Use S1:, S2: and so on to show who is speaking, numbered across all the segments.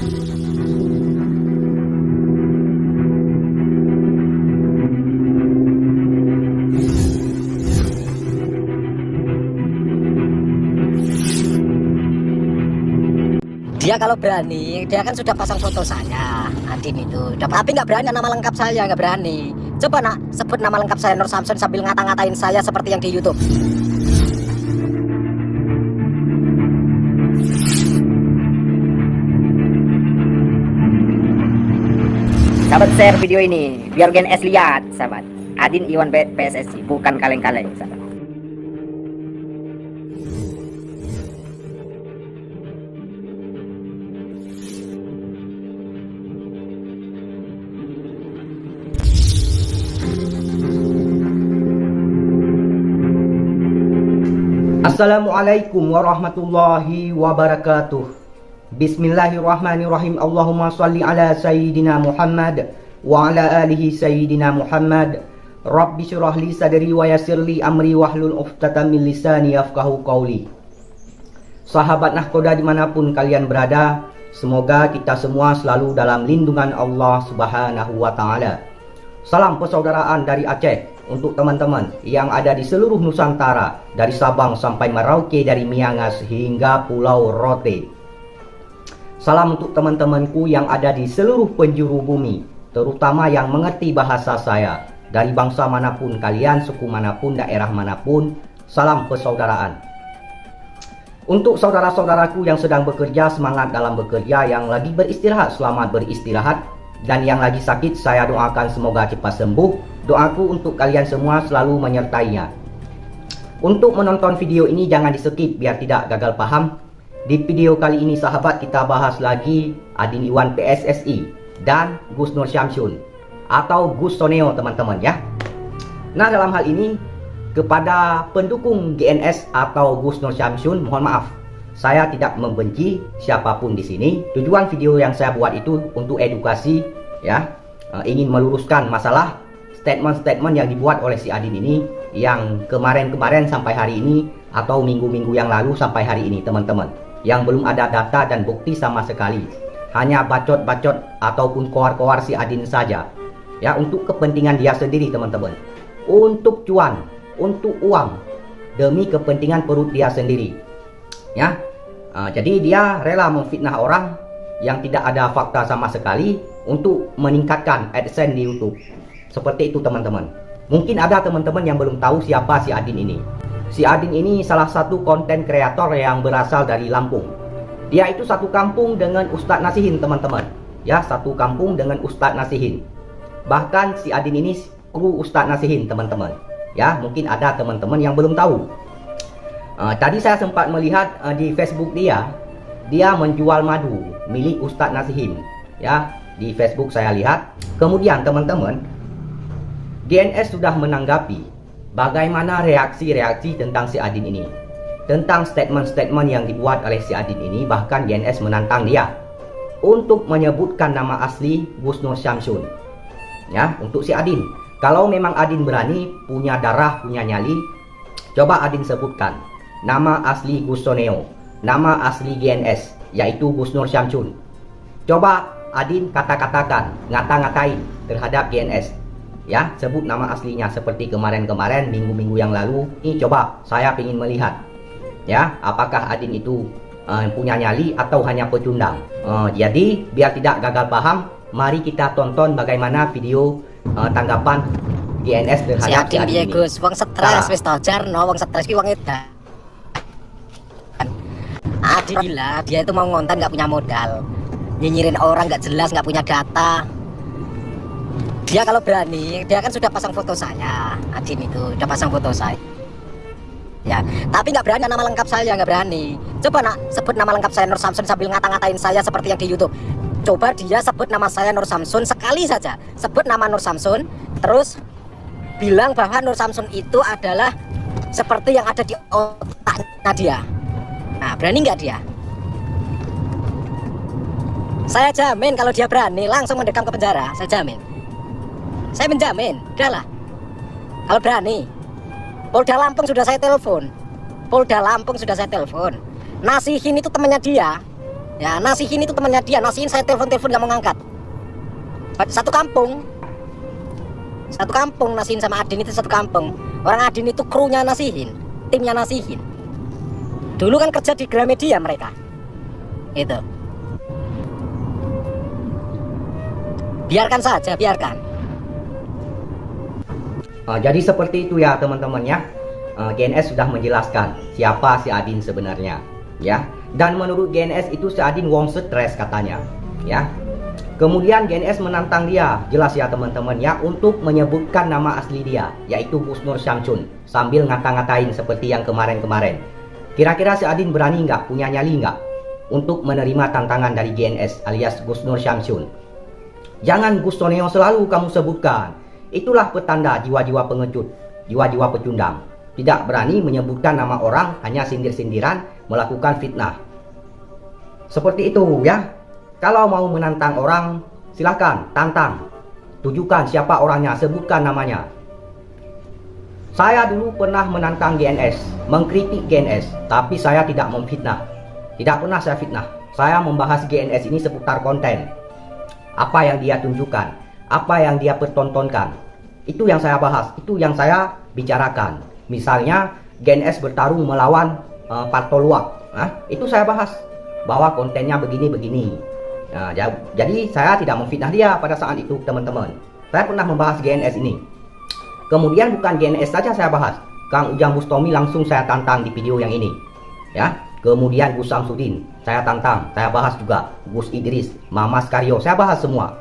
S1: Dia kalau berani, dia kan sudah pasang foto saya, Adin itu. Tapi nggak berani nama lengkap saya, nggak berani. Coba nak sebut nama lengkap saya Nur Samsun sambil ngata-ngatain saya seperti yang di YouTube.
S2: Sahabat, share video ini biar Gen S lihat, sahabat. Adin Iwan PSSI, bukan kaleng-kaleng, sahabat.
S3: Assalamualaikum warahmatullahi wabarakatuh. Bismillahirrahmanirrahim. Allahumma salli ala sayyidina Muhammad wa ala alihi sayyidina Muhammad. Rabbi syurah li sadri wa yassir li amri wahlul 'uqdatam min lisani yafqahu qawli. Sahabat Nahkoda dimanapun kalian berada, semoga kita semua selalu dalam lindungan Allah Subhanahu wa ta'ala. Salam persaudaraan dari Aceh untuk teman-teman yang ada di seluruh Nusantara, dari Sabang sampai Merauke, dari Miangas hingga Pulau Rote. Salam untuk teman-temanku yang ada di seluruh penjuru bumi, terutama yang mengerti bahasa saya, dari bangsa manapun kalian, suku manapun, daerah manapun. Salam persaudaraan. Untuk saudara-saudaraku yang sedang bekerja, semangat dalam bekerja. Yang lagi beristirahat, selamat beristirahat. Dan yang lagi sakit, saya doakan semoga cepat sembuh. Doaku untuk kalian semua selalu menyertainya. Untuk menonton video ini jangan di skip biar tidak gagal paham. Di video kali ini sahabat, kita bahas lagi Adin Iwan PSSI dan Gus Nur Syamsun atau Gus Soneo, teman-teman ya. Nah, dalam hal ini kepada pendukung GNS atau Gus Nur Syamsun, mohon maaf, saya tidak membenci siapapun di sini. Tujuan video yang saya buat itu untuk edukasi ya, ingin meluruskan masalah statement-statement yang dibuat oleh si Adin ini yang kemarin-kemarin sampai hari ini atau minggu-minggu yang lalu sampai hari ini, teman-teman, yang belum ada data dan bukti sama sekali. Hanya bacot-bacot ataupun koar-koar si Adin saja ya, untuk kepentingan dia sendiri, teman-teman, untuk cuan, untuk uang, demi kepentingan perut dia sendiri ya. Jadi dia rela memfitnah orang yang tidak ada fakta sama sekali untuk meningkatkan AdSense di YouTube. Seperti itu, teman-teman. Mungkin ada teman-teman yang belum tahu siapa si Adin ini. Si Adin ini salah satu konten kreator yang berasal dari Lampung. Dia itu satu kampung dengan Ustadz Nasihin, teman-teman. Ya, satu kampung dengan Ustadz Nasihin. Bahkan si Adin ini kru Ustadz Nasihin, teman-teman. Ya, mungkin ada teman-teman yang belum tahu. Tadi saya sempat melihat di Facebook dia menjual madu milik Ustadz Nasihin. Ya, di Facebook saya lihat. Kemudian teman-teman, GNS sudah menanggapi bagaimana reaksi-reaksi tentang si Adin ini, tentang statement-statement yang dibuat oleh si Adin ini. Bahkan GNS menantang dia untuk menyebutkan nama asli Gus Nur Syamsun ya, untuk si Adin. Kalau memang Adin berani, punya darah, punya nyali, coba Adin sebutkan nama asli Gus Soneo, nama asli GNS, yaitu Gus Nur Syamsun. Coba Adin kata-katakan, ngata-ngatain terhadap GNS ya, sebut nama aslinya seperti kemarin-kemarin, minggu-minggu yang lalu. Ini coba saya ingin melihat ya, apakah Adin itu punya nyali atau hanya pecundang. Jadi biar tidak gagal paham, mari kita tonton bagaimana video tanggapan GNS terhadap
S1: si Adin ini. Gus, wong stres wis to jarno, wong stres ki wong edan. Adin gila, dia itu mau ngonten nggak punya modal, nyinyirin orang nggak jelas, nggak punya data. Dia kalau berani, dia kan sudah pasang foto saya. Adin itu udah pasang foto saya ya, tapi nggak berani nama lengkap saya, nggak berani. Coba nak sebut nama lengkap saya Nur Samsun sambil ngata-ngatain saya seperti yang di YouTube. Coba dia sebut nama saya Nur Samsun sekali saja, sebut nama Nur Samsun, terus bilang bahwa Nur Samsun itu adalah seperti yang ada di otaknya dia. Nah, berani nggak dia? Saya jamin kalau dia berani langsung mendekam ke penjara, saya jamin. Saya menjamin, udahlah. Kalau berani, Polda Lampung sudah saya telepon. Polda Lampung sudah saya telepon. Nasihin itu temannya dia. Ya, Nasihin itu temannya dia. Nasihin saya telepon-telepon nggak mau ngangkat. Satu kampung Nasihin sama Adin itu satu kampung. Orang Adin itu krunya Nasihin, timnya Nasihin. Dulu kan kerja di Gramedia mereka. Itu. Biarkan saja, biarkan.
S3: Jadi seperti itu ya teman-teman ya. GNS sudah menjelaskan siapa si Adin sebenarnya ya. Dan menurut GNS itu si Adin wong stres katanya ya. Kemudian GNS menantang dia, jelas ya teman-teman ya, untuk menyebutkan nama asli dia, yaitu Gusnur Syamsun, sambil ngata-ngatain seperti yang kemarin-kemarin. Kira-kira si Adin berani nggak, punya nyali nggak untuk menerima tantangan dari GNS alias Gusnur Syamsun? Jangan Gus Toneo selalu kamu sebutkan. Itulah petanda jiwa-jiwa pengecut, jiwa-jiwa pecundang. Tidak berani menyebutkan nama orang, hanya sindir-sindiran, melakukan fitnah. Seperti itu ya. Kalau mau menantang orang, silahkan tantang. Tujukan siapa orangnya, sebutkan namanya. Saya dulu pernah menantang GNS, mengkritik GNS, tapi saya tidak memfitnah. Tidak pernah saya fitnah. Saya membahas GNS ini seputar konten. Apa yang dia tunjukkan, apa yang dia pertontonkan, itu yang saya bahas, itu yang saya bicarakan. Misalnya GNS bertarung melawan Partoluak, itu saya bahas bahwa kontennya begini-begini. Nah, jadi saya tidak memfitnah dia pada saat itu teman-teman. Saya pernah membahas GNS ini. Kemudian bukan GNS saja saya bahas, Kang Ujang Bustomi langsung saya tantang di video yang ini ya. Kemudian Gus Samsudin saya tantang, saya bahas juga. Gus Idris, Mamas Karyo, saya bahas semua.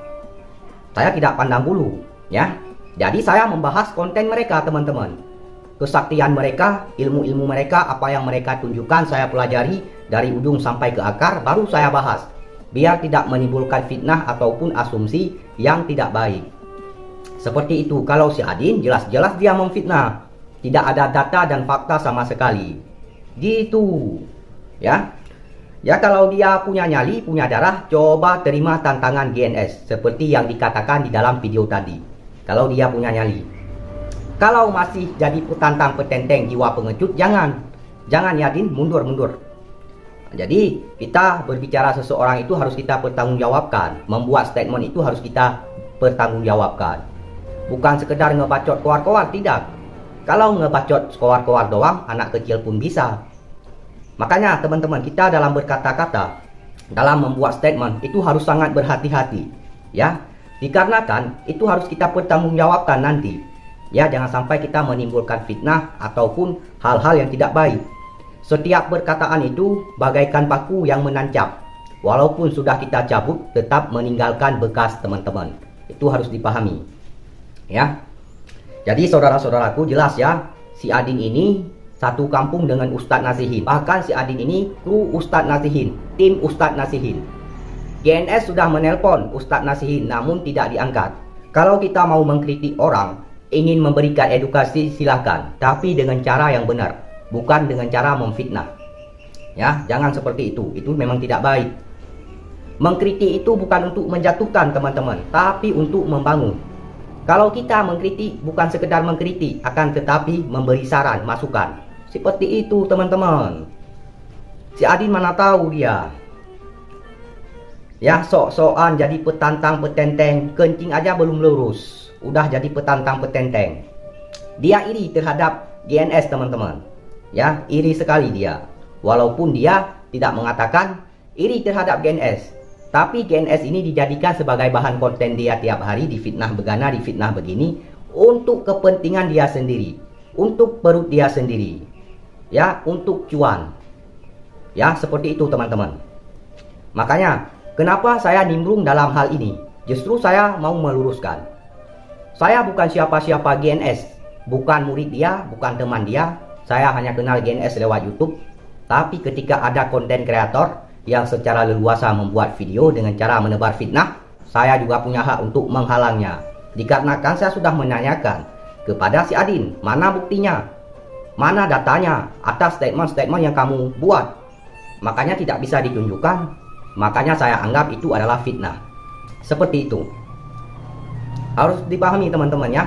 S3: Saya tidak pandang bulu ya. Jadi saya membahas konten mereka teman-teman. Kesaktian mereka, ilmu-ilmu mereka, apa yang mereka tunjukkan saya pelajari dari ujung sampai ke akar, baru saya bahas. Biar tidak menimbulkan fitnah ataupun asumsi yang tidak baik. Seperti itu. Kalau si Adin jelas-jelas dia memfitnah, tidak ada data dan fakta sama sekali. Gitu ya. Ya kalau dia punya nyali, punya darah, coba terima tantangan GNS seperti yang dikatakan di dalam video tadi. Kalau dia punya nyali. Kalau masih jadi petantang petenteng jiwa pengecut, jangan ya Adin, mundur. Jadi kita berbicara seseorang itu harus kita pertanggungjawabkan. Membuat statement itu harus kita pertanggungjawabkan. Bukan sekedar ngebacot koar-koar, tidak. Kalau ngebacot koar-koar doang, anak kecil pun bisa. Makanya teman-teman, kita dalam berkata-kata, dalam membuat statement itu harus sangat berhati-hati ya. Dikarenakan itu harus kita pertanggungjawabkan nanti. Ya, jangan sampai kita menimbulkan fitnah ataupun hal-hal yang tidak baik. Setiap perkataan itu bagaikan paku yang menancap. Walaupun sudah kita cabut, tetap meninggalkan bekas teman-teman. Itu harus dipahami. Ya. Jadi saudara-saudaraku jelas ya, si Adin ini satu kampung dengan Ustadz Nasihin. Bahkan si Adin ini kru Ustadz Nasihin, tim Ustadz Nasihin. GNS sudah menelpon Ustadz Nasihin namun tidak diangkat. Kalau kita mau mengkritik orang, ingin memberikan edukasi silahkan, tapi dengan cara yang benar. Bukan dengan cara memfitnah. Ya, jangan seperti itu. Itu memang tidak baik. Mengkritik itu bukan untuk menjatuhkan teman-teman, tapi untuk membangun. Kalau kita mengkritik bukan sekedar mengkritik, akan tetapi memberi saran, masukan. Seperti itu teman-teman. Si Adin mana tahu dia. Ya, sok-sokan jadi petantang petenteng, kencing aja belum lurus, udah jadi petantang petenteng. Dia iri terhadap GNS teman-teman. Ya, iri sekali dia. Walaupun dia tidak mengatakan iri terhadap GNS, tapi GNS ini dijadikan sebagai bahan konten dia tiap hari, difitnah begana, difitnah begini, untuk kepentingan dia sendiri, untuk perut dia sendiri, ya, untuk cuan. Ya, seperti itu teman-teman. Makanya kenapa saya nimbrung dalam hal ini? Justru saya mau meluruskan. Saya bukan siapa-siapa GNS, bukan murid dia, bukan teman dia. Saya hanya kenal GNS lewat YouTube. Tapi ketika ada konten kreator yang secara leluasa membuat video dengan cara menebar fitnah, saya juga punya hak untuk menghalangnya. Dikarenakan saya sudah menanyakan kepada si Adin, mana buktinya, mana datanya atas statement-statement yang kamu buat. Makanya tidak bisa ditunjukkan. Makanya saya anggap itu adalah fitnah. Seperti itu. Harus dipahami teman-teman ya.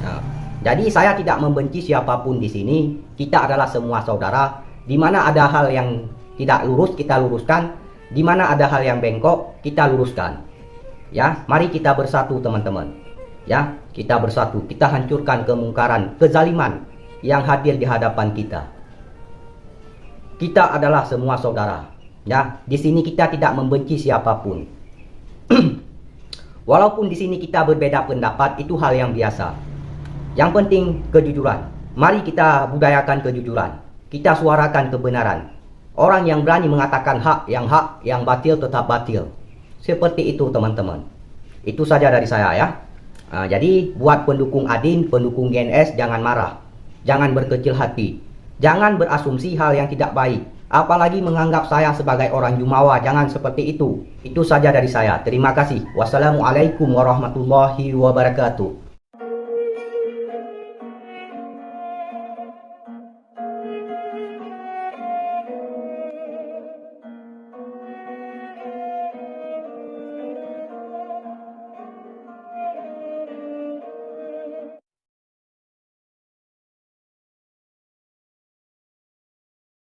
S3: Nah, jadi saya tidak membenci siapapun di sini. Kita adalah semua saudara. Di mana ada hal yang tidak lurus kita luruskan. Di mana ada hal yang bengkok, kita luruskan. Ya, mari kita bersatu teman-teman. Ya, kita bersatu, kita hancurkan kemungkaran, kezaliman yang hadir di hadapan kita. Kita adalah semua saudara. Ya, di sini kita tidak membenci siapapun. Walaupun di sini kita berbeda pendapat, itu hal yang biasa. Yang penting kejujuran. Mari kita budayakan kejujuran. Kita suarakan kebenaran. Orang yang berani mengatakan hak, yang batil tetap batil. Seperti itu teman-teman. Itu saja dari saya ya. Jadi buat pendukung Adin, pendukung GNS, jangan marah. Jangan berkecil hati. Jangan berasumsi hal yang tidak baik. Apalagi menganggap saya sebagai orang jumawa. Jangan seperti itu. Itu saja dari saya. Terima kasih. Wassalamualaikum warahmatullahi wabarakatuh.